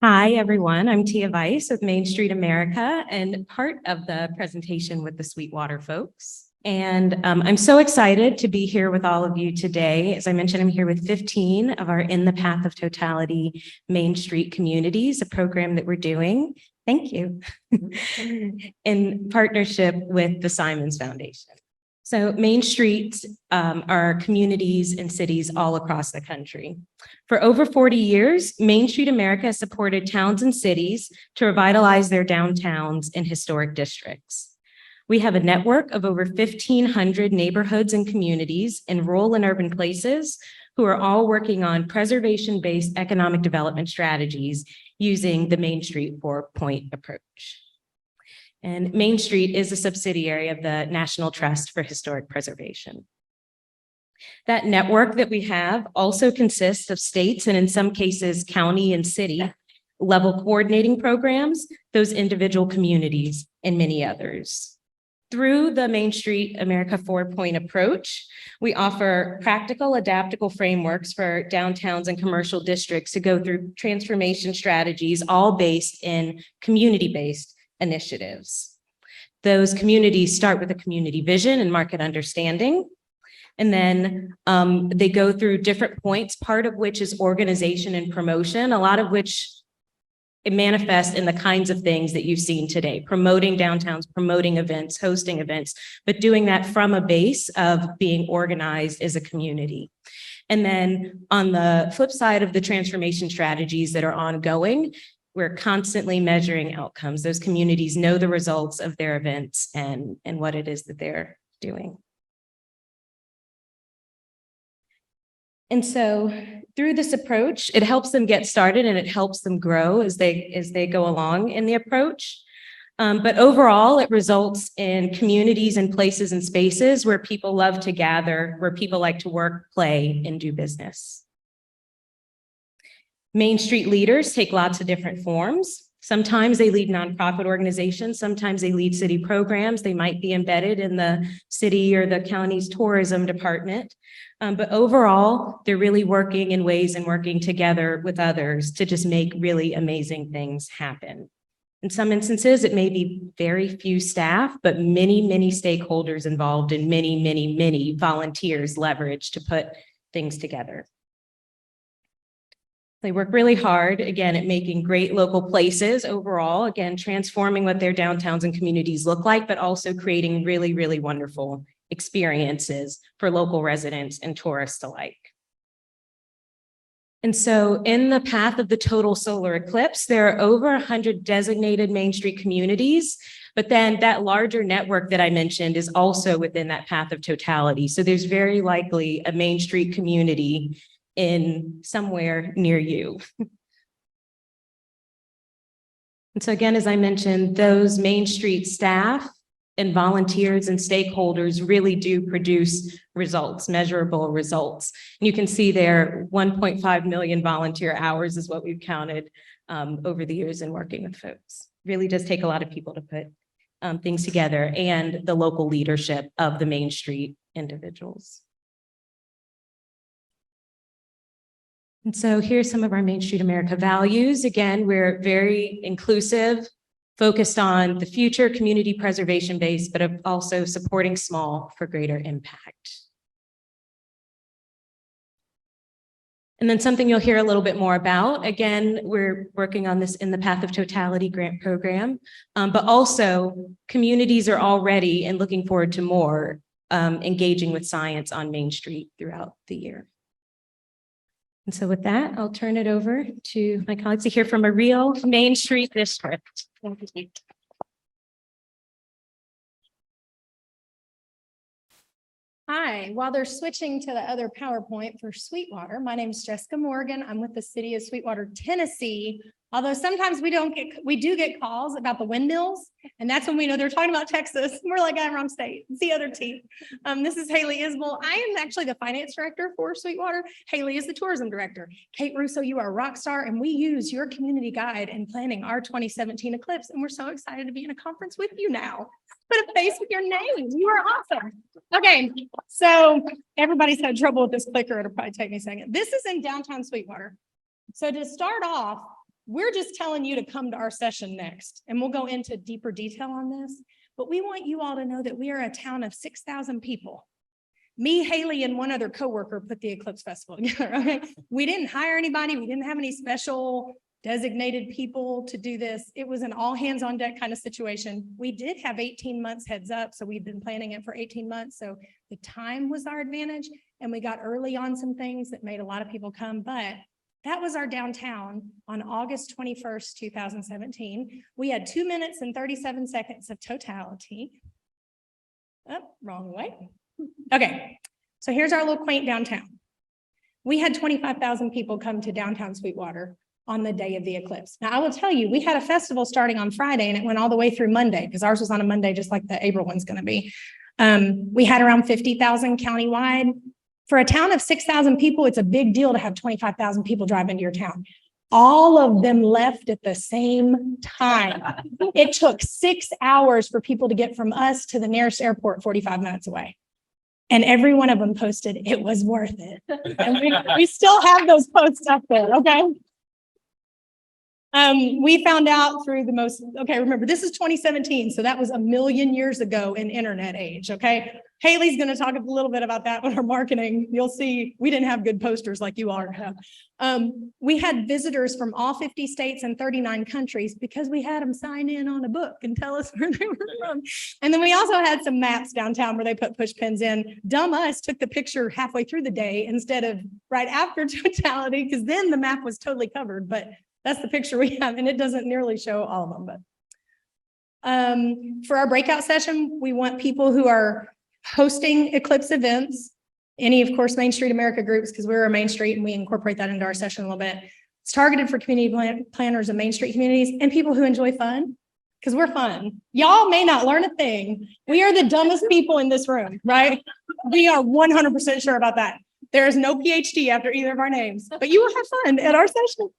Hi, everyone. I'm Tia Weiss with Main Street America and part of the presentation with the Sweetwater folks. And I'm so excited to be here with all of you today. As I mentioned, I'm here with 15 of our In the Path of Totality Main Street communities, a program that we're doing. Thank you. In partnership with the Simons Foundation. So Main Streets are communities and cities all across the country. For over 40 years, Main Street America has supported towns and cities to revitalize their downtowns and historic districts. We have a network of over 1,500 neighborhoods and communities in rural and urban places who are all working on preservation-based economic development strategies using the Main Street 4-point approach. And Main Street is a subsidiary of the National Trust for Historic Preservation. That network that we have also consists of states and in some cases, county and city level coordinating programs, those individual communities and many others. Through the Main Street America 4-point approach, we offer practical, adaptable frameworks for downtowns and commercial districts to go through transformation strategies, all based in community-based initiatives. Those communities start with a community vision and market understanding. And then they go through different points, part of which is organization and promotion, a lot of which it manifests in the kinds of things that you've seen today, promoting downtowns, promoting events, hosting events, but doing that from a base of being organized as a community. And then on the flip side of the transformation strategies that are ongoing, we're constantly measuring outcomes. Those communities know the results of their events and what it is that they're doing. And so through this approach, it helps them get started and it helps them grow as they go along in the approach. But overall, it results in communities and places and spaces where people love to gather, where people like to work, play, and do business. Main Street leaders take lots of different forms. Sometimes they lead nonprofit organizations. Sometimes they lead city programs. They might be embedded in the city or the county's tourism department. But overall, they're really working in ways and working together with others to just make really amazing things happen. In some instances, it may be very few staff, but many, many stakeholders involved and many, many, many volunteers leveraged to put things together. They work really hard, again, at making great local places overall, again, transforming what their downtowns and communities look like, but also creating really, really wonderful experiences for local residents and tourists alike. And so in the path of the total solar eclipse, there are over 100 designated Main Street communities, but then that larger network that I mentioned is also within that path of totality. So there's very likely a Main Street community in somewhere near you. And so again, as I mentioned, those Main Street staff and volunteers and stakeholders really do produce results, measurable results. And you can see there 1.5 million volunteer hours is what we've counted over the years in working with folks. Really does take a lot of people to put things together and the local leadership of the Main Street individuals. And so here's some of our Main Street America values. Again, we're very inclusive, focused on the future, community preservation based, but also supporting small for greater impact. And then something you'll hear a little bit more about. Again, we're working on this In the Path of Totality grant program, but also communities are already and looking forward to more engaging with science on Main Street throughout the year. And so with that, I'll turn it over to my colleagues to hear from a real Main Street district. Thank you. Hi, while they're switching to the other PowerPoint for Sweetwater, my name is Jessica Morgan. I'm with the city of Sweetwater, Tennessee. Although sometimes we do get calls about the windmills, and that's when we know they're talking about Texas. We're like, I'm wrong state. It's the other team. This is Haley Isbill. I am actually the finance director for Sweetwater. Haley is the tourism director. Kate Russo, you are a rock star, and we use your community guide in planning our 2017 eclipse, and we're so excited to be in a conference with you now. Put a face with your name. You are awesome. Okay, so everybody's had trouble with this clicker. It'll probably take me a second. This is in downtown Sweetwater. So to start off, we're just telling you to come to our session next, and we'll go into deeper detail on this. But we want you all to know that we are a town of 6,000 people. Me, Haley, and one other coworker put the Eclipse Festival together. Okay, we didn't hire anybody. We didn't have any special designated people to do this. It was an all hands on deck kind of situation. We did have 18 months heads up, so we've been planning it for 18 months. So the time was our advantage, and we got early on some things that made a lot of people come. But that was our downtown on August 21st, 2017. We had 2 minutes and 37 seconds of totality. Oh, wrong way. Okay, so here's our little quaint downtown. We had 25,000 people come to downtown Sweetwater on the day of the eclipse. Now, I will tell you, we had a festival starting on Friday, and it went all the way through Monday, because ours was on a Monday, just like the April one's going to be. We had around 50,000 countywide. For a town of 6,000 people, it's a big deal to have 25,000 people drive into your town. All of them left at the same time. It took 6 hours for people to get from us to the nearest airport 45 minutes away. And every one of them posted, it was worth it. And we still have those posts up there, okay? We found out through remember, this is 2017, so that was a million years ago in internet age, okay? Haley's going to talk a little bit about that with her marketing. You'll see we didn't have good posters like you all have. We had visitors from all 50 states and 39 countries because we had them sign in on a book and tell us where they were from. And then we also had some maps downtown where they put push pins in. Dumb us took the picture halfway through the day instead of right after totality, because then the map was totally covered. But that's the picture we have, and it doesn't nearly show all of them. But for our breakout session, we want people who are hosting Eclipse events, any, of course, Main Street America groups, because we're a Main Street and we incorporate that into our session a little bit. It's targeted for community planners and Main Street communities and people who enjoy fun, because we're fun. Y'all may not learn a thing. We are the dumbest people in this room, right? We are 100% sure about that. There is no PhD after either of our names, but you will have fun at our session.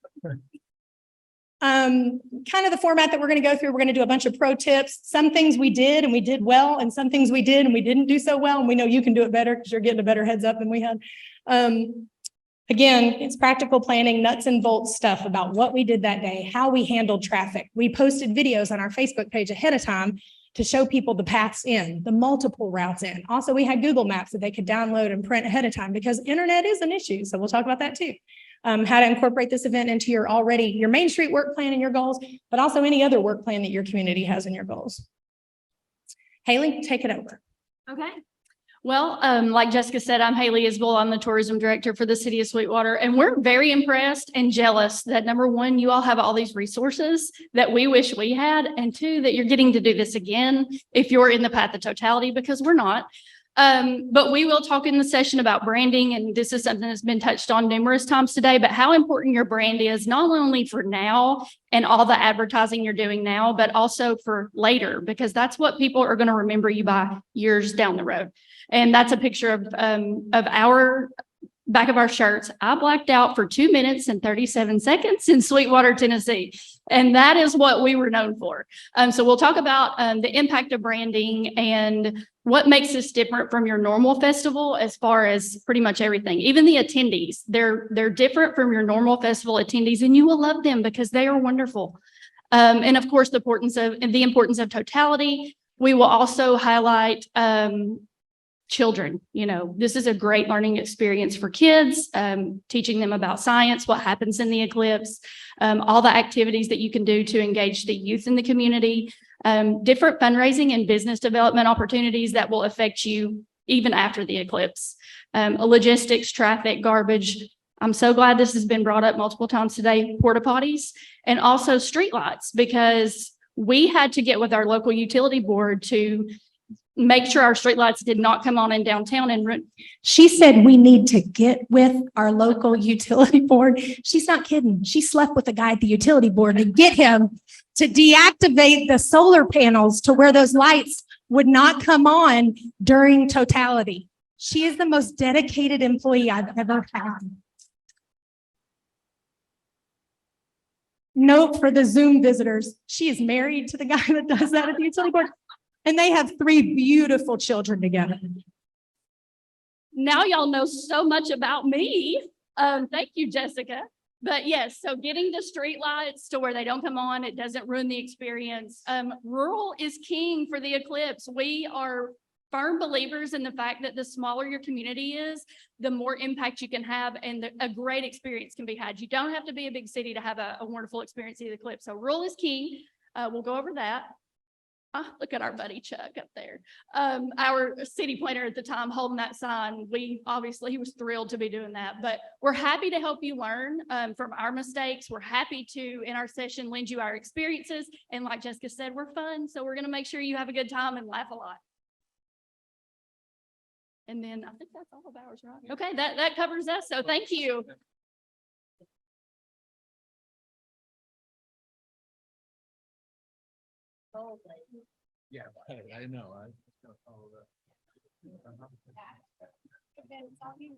Kind of the format that we're going to go through, we're going to do a bunch of pro tips. Some things we did and we did well, and some things we did and we didn't do so well. And we know you can do it better because you're getting a better heads up than we had. Again, it's practical planning, nuts and bolts stuff about what we did that day, how we handled traffic. We posted videos on our Facebook page ahead of time to show people the paths in, the multiple routes in. Also, we had Google Maps that they could download and print ahead of time because internet is an issue. So we'll talk about that too. How to incorporate this event into your Main Street work plan and your goals, but also any other work plan that your community has in your goals. Haley, take it over. Okay. Well, like Jessica said, I'm Haley Isbill. I'm the tourism director for the city of Sweetwater, and we're very impressed and jealous that number one, you all have all these resources that we wish we had, and two, that you're getting to do this again if you're in the path of totality, because we're not. But we will talk in the session about branding, and this is something that's been touched on numerous times today, but how important your brand is, not only for now and all the advertising you're doing now, but also for later, because that's what people are going to remember you by years down the road. And that's a picture of our back of our shirts. I blacked out for 2 minutes and 37 seconds in Sweetwater, Tennessee. And that is what we were known for. So we'll talk about the impact of branding and what makes this different from your normal festival as far as pretty much everything. Even the attendees, they're different from your normal festival attendees, and you will love them because they are wonderful. And of course, the importance of totality. We will also highlight children. This is a great learning experience for kids, teaching them about science, what happens in the eclipse, all the activities that you can do to engage the youth in the community, different fundraising and business development opportunities that will affect you even after the eclipse, logistics, traffic, garbage. I'm so glad this has been brought up multiple times today, porta potties, and also streetlights, because we had to get with our local utility board to make sure our streetlights did not come on in downtown. And she said we need to get with our local utility board. She's not kidding. She slept with the guy at the utility board to get him to deactivate the solar panels to where those lights would not come on during totality. She is the most dedicated employee I've ever had. Note for the Zoom visitors, she is married to the guy that does that at the utility board. And they have 3 beautiful children together. now y'all know so much about me. Thank you, Jessica. But yes, so getting the street lights to where they don't come on, it doesn't ruin the experience. Rural is king for the eclipse. We are firm believers in the fact that the smaller your community is, the more impact you can have and a great experience can be had. You don't have to be a big city to have a wonderful experience of the eclipse. So rural is king. We'll go over that. Look at our buddy Chuck up there. Our city planner at the time holding that sign. He was thrilled to be doing that, but we're happy to help you learn from our mistakes. We're happy to, in our session, lend you our experiences. And like Jessica said, we're fun. So we're going to make sure you have a good time and laugh a lot. And then I think that's all of ours, right? Okay, that covers us. So thank you. Yeah, I know. I just gotta follow that.